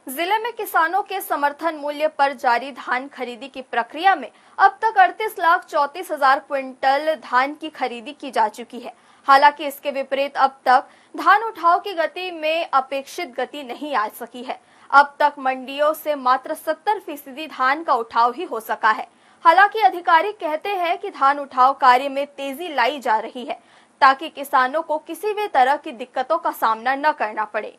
जिले में किसानों के समर्थन मूल्य पर जारी धान खरीदी की प्रक्रिया में अब तक 38,34,000 क्विंटल धान की खरीदी की जा चुकी है। हालांकि इसके विपरीत अब तक धान उठाव की गति में अपेक्षित गति नहीं आ सकी है। अब तक मंडियों से मात्र 70% धान का उठाव ही हो सका है। हालांकि अधिकारी कहते हैं कि धान उठाव कार्य में तेजी लाई जा रही है ताकि किसानों को किसी भी तरह की दिक्कतों का सामना न करना पड़े।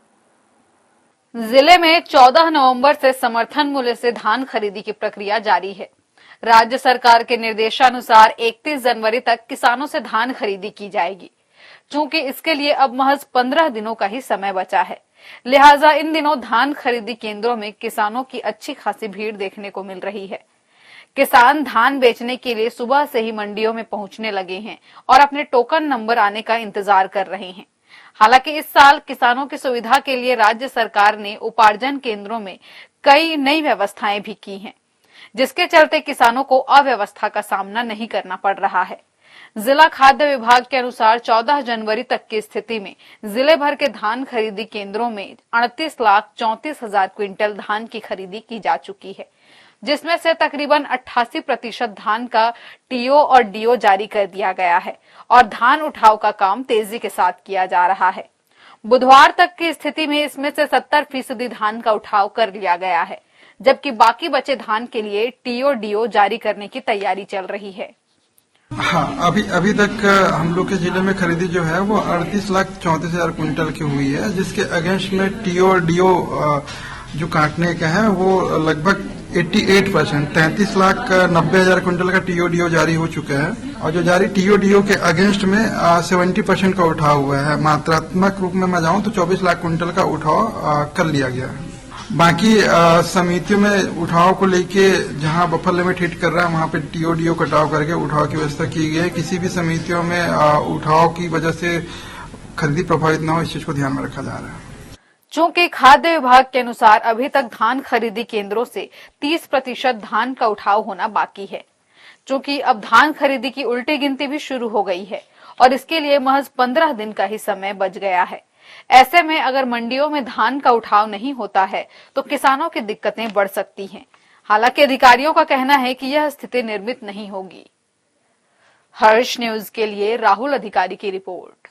जिले में 14 नवंबर से समर्थन मूल्य से धान खरीदी की प्रक्रिया जारी है। राज्य सरकार के निर्देशानुसार 31 जनवरी तक किसानों से धान खरीदी की जाएगी। चूंकि इसके लिए अब महज 15 दिनों का ही समय बचा है, लिहाजा इन दिनों धान खरीदी केंद्रों में किसानों की अच्छी खासी भीड़ देखने को मिल रही है। किसान धान बेचने के लिए सुबह से ही मंडियों में पहुंचने लगे हैं और अपने टोकन नंबर आने का इंतजार कर रहे हैं। हालांकि इस साल किसानों की सुविधा के लिए राज्य सरकार ने उपार्जन केंद्रों में कई नई व्यवस्थाएं भी की हैं, जिसके चलते किसानों को अव्यवस्था का सामना नहीं करना पड़ रहा है। जिला खाद्य विभाग के अनुसार 14 जनवरी तक की स्थिति में जिले भर के धान खरीदी केंद्रों में 38,34,000 क्विंटल धान की खरीदी की जा चुकी है, जिसमें से तकरीबन 88% धान का टीओ और डीओ जारी कर दिया गया है और धान उठाव का काम तेजी के साथ किया जा रहा है। बुधवार तक की स्थिति में इसमें से 70% धान का उठाव कर लिया गया है, जबकि बाकी बचे धान के लिए टीओ डीओ जारी करने की तैयारी चल रही है। हाँ, अभी तक हम लोग के जिले में खरीदी जो है वो 38,34,000 क्विंटल की हुई है, जिसके अगेंस्ट में टीओ और डीओ जो काटने का है वो लगभग 88%, 33,90,000 क्विंटल का टीओडीओ जारी हो चुका है और जो जारी टीओडीओ के अगेंस्ट में 70% का उठाव हुआ है। मात्रात्मक रूप में मैं जाऊं तो 24 लाख क्विंटल का उठाव कर लिया गया है। बाकी समितियों में उठाव को लेके जहां बफर लिमिट हिट कर रहा है वहां पे टीओडीओ कटाव करके उठाव की व्यवस्था की गई है। किसी भी समितियों में उठाव की वजह से खरीदी प्रभावित न हो, इस चीज को ध्यान में रखा जा रहा है। चूंकि खाद्य विभाग के अनुसार अभी तक धान खरीदी केंद्रों से 30% धान का उठाव होना बाकी है। चूंकि अब धान खरीदी की उल्टी गिनती भी शुरू हो गई है और इसके लिए महज 15 दिन का ही समय बच गया है। ऐसे में अगर मंडियों में धान का उठाव नहीं होता है तो किसानों की दिक्कतें बढ़ सकती हैं। हालांकि अधिकारियों का कहना है कि यह स्थिति निर्मित नहीं होगी। हर्ष न्यूज के लिए राहुल अधिकारी की रिपोर्ट।